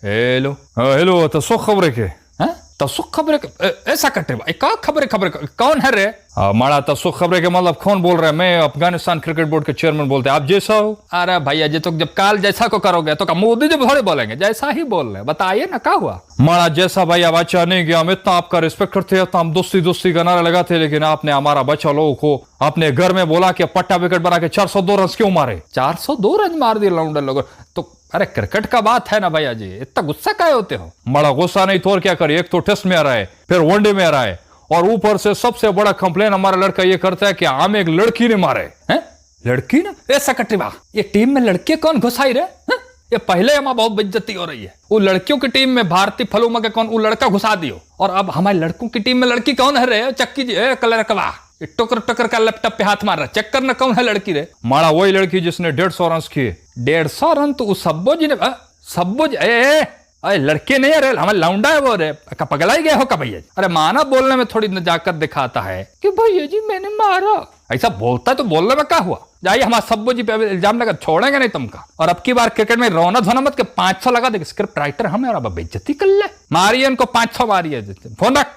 Hello hello तसो खबर के हैं तसो खबर ऐसा कटे भाई का खबर कौन है रे? माड़ा तसो खबर के मतलब कौन बोल रहा है? मैं अफगानिस्तान क्रिकेट बोर्ड के चेयरमैन बोलते हैं। आप जैसा हो? अरे भैया जी तो जब काल जैसा को करोगे तो मोदी जी थोड़े बोलेंगे, जैसा ही बोल रहे। बताइए ना क्या हुआ? माड़ा जैसा भाई अब अच्छा नहीं गया, हम इतना आपका रिस्पेक्ट करते हैं, हम दोस्ती का नारा लगाते, लेकिन आपने हमारा बच्चा लोगों को अपने घर में बोला कि पट्टा विकेट बना के 402 रन क्यों मारे? 402 रन मार दिए लौंडे लोगों तो। अरे क्रिकेट का बात है ना भैया जी, इतना गुस्सा काहे होते हो? बड़ा गुस्सा नहीं तो और क्या करिए, एक तो टेस्ट में आ रहा है, फिर वनडे में आ रहा है, और ऊपर से सबसे बड़ा कंप्लेन हमारा लड़का ये करता है कि हमें एक लड़की ने मारे हैं। लड़की ने? ऐसा कटवा ये टीम में लड़के कौन घुसाई रहे? ये पहले हमारा बहुत बेइज्जती हो रही है। वो लड़कियों की टीम में भारतीय फलूमा के कौन वो लड़का घुसा दियो, और अब हमारे लड़कों की टीम में लड़की कौन है रे? चक्की जी कलर कवा टोकर का लैपटॉप पे हाथ मार रहा, चेक करना कौन है लड़की रे? माड़ा वही लड़की जिसने 150 रन किए। 150 रन तो उस सब्बो जी ने सब्बो अरे लड़के नहीं है रे, हमारे लौंडा है वो रे, पगला ही गए हो का भैया? अरे माना बोलने में थोड़ी नजाकत दिखाता है कि भैया जी मैंने मारा, ऐसा बोलता है तो बोलने में क्या हुआ? जाइए हमारे सब्बो जी पे इल्जाम लगा, छोड़ेंगे नहीं तुमका। और अब की बार क्रिकेट में रोना धोना मत के 500 लगा देगा स्क्रिप्ट राइटर हमें, और बेइज्जती कर ले। मारिए इनको 500 मारिए, फोन रख।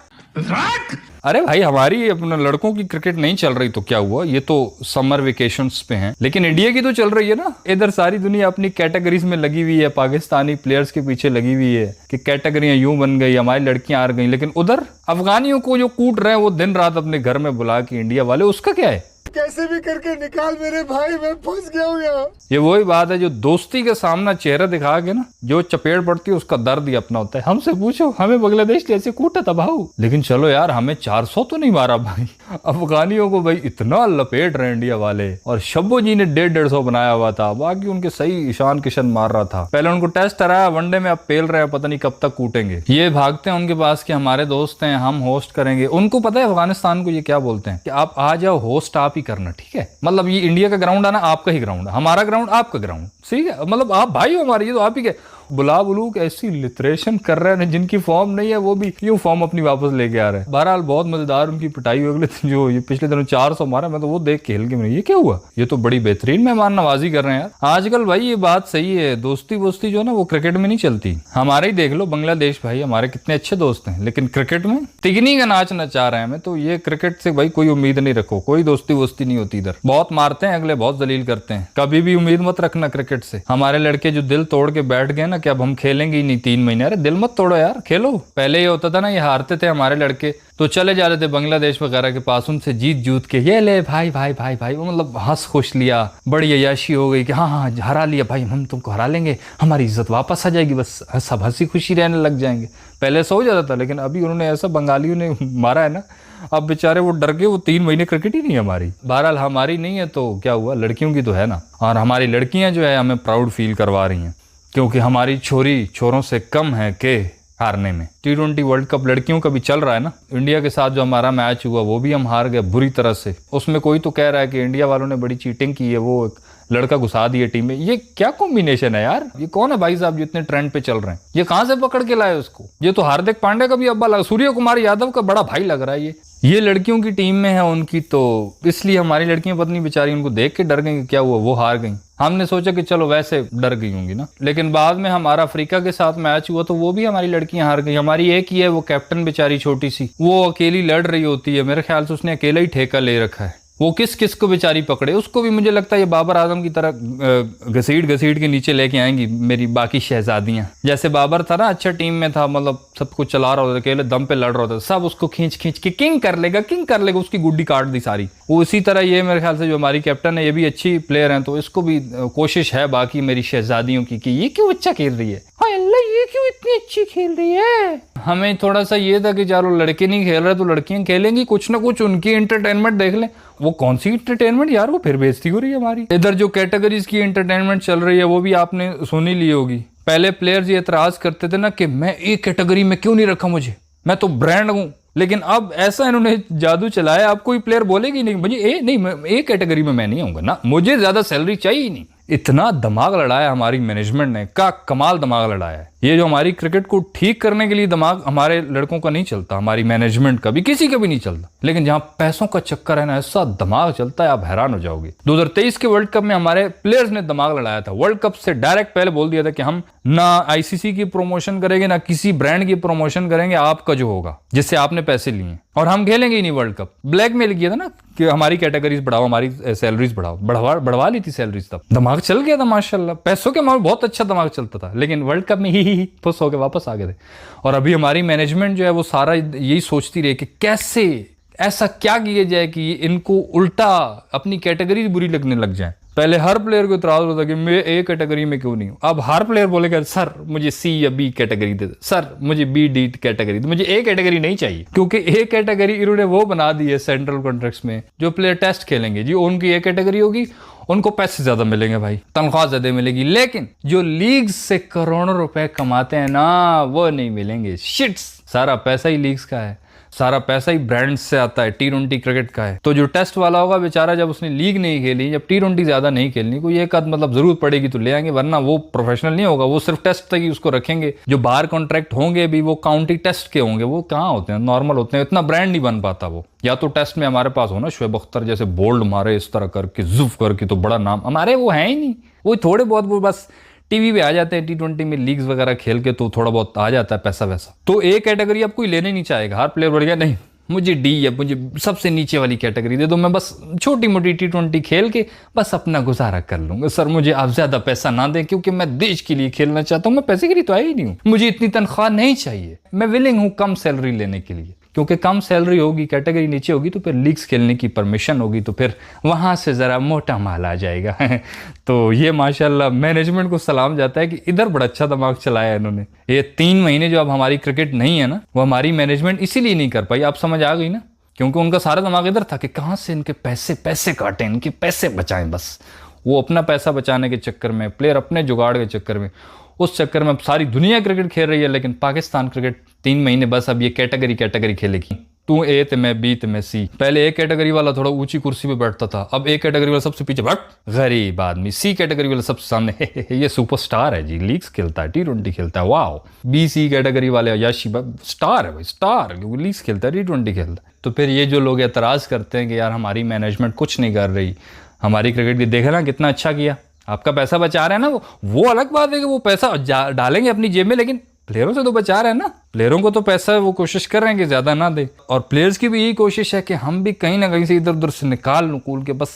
अरे भाई हमारी अपने लड़कों की क्रिकेट नहीं चल रही तो क्या हुआ, ये तो समर वेकेशंस पे हैं, लेकिन इंडिया की तो चल रही है ना। इधर सारी दुनिया अपनी कैटेगरीज में लगी हुई है, पाकिस्तानी प्लेयर्स के पीछे लगी हुई है कि कैटेगरियां यूं बन गई, हमारी लड़कियां आ गई, लेकिन उधर अफगानियों को जो कूट रहे हैं वो दिन रात अपने घर में बुला के इंडिया वाले, उसका क्या है? कैसे भी करके निकाल मेरे भाई, मैं फंस गया हूँ यहाँ। ये वही बात है जो दोस्ती के सामना चेहरा दिखा के ना जो चपेट पड़ती है उसका दर्द ही अपना होता है। हमसे पूछो, हमें बांग्लादेश जैसे कूटा था भाऊ, लेकिन चलो यार हमें 400 तो नहीं मारा भाई। अफगानियों को भाई इतना लपेट रहे इंडिया वाले, और शब्बो जी ने 150 बनाया हुआ था, बाकी उनके सही ईशान किशन मार रहा था। पहले उनको टेस्ट हराया, वनडे में अब पेल रहे हैं, पता नहीं कब तक कूटेंगे। ये भागते हैं उनके पास कि हमारे दोस्त हैं, हम होस्ट करेंगे। उनको पता है अफगानिस्तान को ये क्या बोलते हैं कि आप आ जाओ, होस्ट आप ही करना, ठीक है? मतलब ये इंडिया का ग्राउंड है ना, आपका ही ग्राउंड है, हमारा ग्राउंड आपका ग्राउंड, ठीक है? मतलब आप भाई हो हमारे, ये तो आप ही के बुला बुलूक ऐसी लिटरेशन कर रहे हैं जिनकी फॉर्म नहीं है, वो भी यूं फॉर्म अपनी वापस लेके आ रहे हैं। बहरहाल बहुत मजेदार उनकी पिटाई हुई अगले दिन, जो ये पिछले दिनों 400 मारा, मैं तो वो देख के हिल के ये क्या हुआ? ये तो बड़ी बेहतरीन मेहमान नवाजी कर रहे हैं यार आजकल। भाई ये बात सही है, दोस्ती वोस्ती जो ना वो क्रिकेट में नहीं चलती। हमारे ही देख लो बांग्लादेश भाई, हमारे कितने अच्छे दोस्त हैं, लेकिन क्रिकेट में तिगनी का नाच नचा रहे हैं। मैं तो ये क्रिकेट से भाई कोई उम्मीद नहीं रखो, कोई दोस्ती वोस्ती नहीं होती इधर। बहुत मारते हैं अगले, बहुत जलील करते हैं, कभी भी उम्मीद मत रखना क्रिकेट से। हमारे लड़के जो दिल तोड़ के बैठ गए ना कि अब हम खेलेंगे नहीं 3 महीने, अरे दिल मत तोड़ो यार, खेलो। पहले ये होता था ना, ये हारते थे हमारे लड़के तो चले जा रहे थे बांग्लादेश वगैरह के पास, उनसे जीत जूत के ये ले भाई भाई भाई भाई, वो मतलब हंस खुश लिया, बड़ी अय्याशी हो गई कि हाँ हाँ हरा लिया भाई, हम तुमको हरा लेंगे, हमारी इज्जत वापस आ जाएगी, बस सब हंसी खुशी रहने लग जाएंगे। पहले सो जाता था, लेकिन अभी उन्होंने ऐसा बंगालियों ने मारा है ना, अब बेचारे वो डर गए, वो 3 महीने क्रिकेट ही नहीं है हमारी। बहरहाल हमारी नहीं है तो क्या हुआ, लड़कियों की तो है ना, और हमारी लड़कियां जो है हमें प्राउड फील करवा रही हैं, क्योंकि हमारी छोरी छोरों से कम है के हारने में। T20 वर्ल्ड कप लड़कियों का भी चल रहा है ना, इंडिया के साथ जो हमारा मैच हुआ वो भी हम हार गए बुरी तरह से। उसमें कोई तो कह रहा है कि इंडिया वालों ने बड़ी चीटिंग की है, वो एक लड़का घुसा दिया टीम में। ये क्या कॉम्बिनेशन है यार? ये कौन है भाई साहब जो इतने ट्रेंड पे चल रहे हैं? ये कहां से पकड़ के लाए उसको? ये तो हार्दिक पांड्या का भी अब्बा लगा, सूर्य कुमार यादव का बड़ा भाई लग रहा है ये लड़कियों की टीम में है उनकी, तो इसलिए हमारी लड़कियां पत्नी बेचारी उनको देख के डर गई। क्या हुआ, वो हार गई। हमने सोचा कि चलो वैसे डर गई होंगी ना, लेकिन बाद में हमारा अफ्रीका के साथ मैच हुआ तो वो भी हमारी लड़कियां हार गई। हमारी एक ही है, वो कैप्टन बेचारी छोटी सी, वो अकेली लड़ रही होती है, मेरे ख्याल से उसने अकेला ही ठेका ले रखा है। वो किस किस को बेचारी पकड़े, उसको भी मुझे लगता है ये बाबर आजम की तरह घसीट के नीचे लेके आएंगी मेरी बाकी शहजादियां। जैसे बाबर था ना, अच्छा टीम में था, मतलब सब कुछ चला रहा होता था, अकेले दम पे लड़ रहा होता, सब उसको खींच के किंग कर लेगा, उसकी गुड्डी काट दी सारी। वो इसी तरह ये मेरे ख्याल से जो हमारी कैप्टन है ये भी अच्छी प्लेयर है, तो इसको भी कोशिश है बाकी मेरी शहजादियों की कि ये क्यों अच्छा खेल रही है, ये क्यों इतनी अच्छी खेल रही है। हमें थोड़ा सा ये था कि चलो लड़के नहीं खेल रहे तो लड़कियां खेलेंगी, कुछ ना कुछ उनकी एंटरटेनमेंट देख लें। वो कौन सी एंटरटेनमेंट यार, वो फिर बेइज्जती हो रही है हमारी। इधर जो कैटेगरीज की एंटरटेनमेंट चल रही है वो भी आपने सुनी ली होगी। पहले प्लेयर्स ये एतराज करते थे ना कि मैं एक कैटेगरी में क्यों नहीं रखा मुझे, मैं तो ब्रांड हूं, लेकिन अब ऐसा इन्होंने जादू चलाया, अब कोई प्लेयर बोलेगी नहीं मुझे नहीं, एक कैटेगरी में मैं नहीं आऊंगा ना, मुझे ज्यादा सैलरी चाहिए ही नहीं। इतना दिमाग लड़ाया हमारी मैनेजमेंट ने, का कमाल दिमाग लड़ाया है। ये जो हमारी क्रिकेट को ठीक करने के लिए दिमाग हमारे लड़कों का नहीं चलता, हमारी मैनेजमेंट का भी, किसी का भी नहीं चलता, लेकिन जहां पैसों का चक्कर है ना, ऐसा दिमाग चलता है आप हैरान हो जाओगे। 2023 के वर्ल्ड कप में हमारे प्लेयर्स ने दिमाग लड़ाया था। वर्ल्ड कप से डायरेक्ट पहले बोल दिया था कि हम ना आईसीसी की प्रमोशन करेंगे ना किसी ब्रांड की प्रमोशन करेंगे, आपका जो होगा जिससे आपने पैसे लिए, और हम खेलेंगे ही नहीं वर्ल्ड कप। ब्लैकमेल किया था ना कि हमारी कैटेगरीज बढ़ाओ, हमारी सैलरीज बढ़ाओ, बढ़वा ली थी सैलरीज। तब दिमाग चल गया था माशाल्लाह, पैसों के मामले बहुत अच्छा दिमाग चलता था, लेकिन वर्ल्ड कप में ही खुश होकर वापस आ गए थे। और अभी हमारी मैनेजमेंट जो है वो सारा यही सोचती रही कि कैसे ऐसा क्या किया जाए कि इनको उल्टा अपनी कैटेगरी बुरी लगने लग जाए। पहले हर प्लेयर को इतराज होता कि मैं ए कैटेगरी में क्यों नहीं हूं, अब हर प्लेयर बोलेगा सर मुझे सी या बी कैटेगरी दे दो, सर मुझे बी डी कैटेगरी दे, मुझे ए कैटेगरी नहीं चाहिए। क्योंकि ए कैटेगरी इन्होंने वो बना दी है सेंट्रल कॉन्ट्रैक्ट्स में, जो प्लेयर टेस्ट खेलेंगे जी उनकी ए कैटेगरी होगी, उनको पैसे ज्यादा मिलेंगे भाई, तनख्वाह ज्यादा मिलेगी, लेकिन जो लीग से करोड़ों रुपए कमाते हैं ना वो नहीं मिलेंगे। शिट्स, सारा पैसा ही लीग्स का है, सारा पैसा ही ब्रांड से आता है, T20 क्रिकेट का है। तो जो टेस्ट वाला होगा बेचारा, जब उसने लीग नहीं खेली, जब T20 ज्यादा नहीं खेलनी, कोई एक आध मतलब जरूरत पड़ेगी तो ले आएंगे, वरना वो प्रोफेशनल नहीं होगा, वो सिर्फ टेस्ट तक ही उसको रखेंगे। जो बाहर कॉन्ट्रैक्ट होंगे भी वो काउंटी टेस्ट के होंगे, वो कहाँ होते हैं, नॉर्मल होते हैं, इतना ब्रांड नहीं बन पाता वो। या तो टेस्ट में हमारे पास हो ना शोएब अख्तर जैसे बोल्ड मारे इस तरह करके जुफ करके, तो बड़ा नाम, हमारे वो है ही नहीं। वो थोड़े बहुत वो बस टीवी पे आ जाते हैं, T20 में लीग्स वगैरह खेल के तो थोड़ा बहुत आ जाता है पैसा वैसा। तो ए कैटेगरी अब कोई लेने नहीं चाहेगा, हर प्लेयर बोलेगा नहीं मुझे डी या मुझे सबसे नीचे वाली कैटेगरी दे दो, मैं बस छोटी मोटी T20 खेल के बस अपना गुजारा कर लूंगा। सर मुझे आप ज्यादा पैसा ना दें, क्योंकि मैं देश के लिए खेलना चाहता हूं, मैं पैसे के लिए तो आया ही नहीं हूं, मुझे इतनी तनख्वाह नहीं चाहिए, मैं विलिंग हूं कम सैलरी लेने के लिए। क्योंकि कम सैलरी होगी, कैटेगरी नीचे होगी, तो फिर लीग्स खेलने की परमिशन होगी, तो फिर वहां से जरा मोटा माल आ जाएगा। तो ये माशाल्लाह मैनेजमेंट को सलाम जाता है कि इधर बड़ा अच्छा दिमाग चलाया इन्होंने। ये 3 महीने जो अब हमारी क्रिकेट नहीं है ना, वो हमारी मैनेजमेंट इसीलिए नहीं कर पाई, आप समझ आ गई ना, क्योंकि उनका सारा दिमाग इधर था कि कहाँ से इनके पैसे काटें, इनके पैसे बचाएं। बस वो अपना पैसा बचाने के चक्कर में, प्लेयर अपने जुगाड़ के चक्कर में, उस चक्कर में अब सारी दुनिया क्रिकेट खेल रही है, लेकिन पाकिस्तान क्रिकेट 3 महीने बस अब ये कैटेगरी खेलेगी। तू ए तो मैं बी तो मैं सी। पहले ए कैटेगरी वाला थोड़ा ऊंची कुर्सी पे बैठता था, अब ए कैटेगरी वाला सबसे पीछे बैठ गरीब आदमी, सी कैटेगरी वाला सबसे सामने ये सुपरस्टार है जी, लीग्स खेलता है, T20 खेलता है, वाह। बी सी कैटेगरी वाले याशी स्टार है भाई, स्टार, लीग्स खेलता है, T20 खेलता है। तो फिर ये जो लोग एतराज करते हैं कि यार हमारी मैनेजमेंट कुछ नहीं कर रही, हमारी क्रिकेट की देखे ना कितना अच्छा किया, आपका पैसा बचा रहे हैं ना, वो अलग बात है कि वो पैसा डालेंगे अपनी जेब में, लेकिन प्लेयरों से तो बचा रहे हैं ना, प्लेयरों को तो पैसा वो कोशिश कर रहे हैं कि ज्यादा ना दे। और प्लेयर्स की भी यही कोशिश है कि हम भी कहीं ना कहीं से इधर उधर से निकाल के बस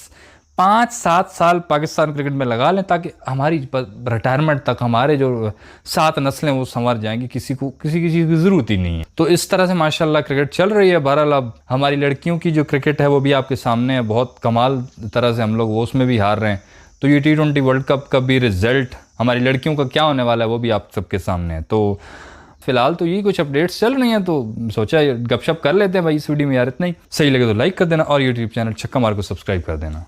5-7 साल पाकिस्तान क्रिकेट में लगा लें, ताकि हमारी रिटायरमेंट तक हमारे जो 7 नस्लें वो संवर जाएंगी, किसी चीज़ की जरूरत ही नहीं है। तो इस तरह से माशाल्लाह क्रिकेट चल रही है। बहरहाल अब हमारी लड़कियों की जो क्रिकेट है वो भी आपके सामने है, बहुत कमाल तरह से हम लोग वो उसमें भी हार रहे हैं। तो ये T20 वर्ल्ड कप का भी रिजल्ट हमारी लड़कियों का क्या होने वाला है वो भी आप सबके सामने है। तो फिलहाल तो ये कुछ अपडेट्स चल रही हैं, तो सोचा गपशप कर लेते हैं भाई इस वीडियो में यार, इतना ही। सही लगे तो लाइक कर देना और यूट्यूब चैनल छक्का मार को सब्सक्राइब कर देना।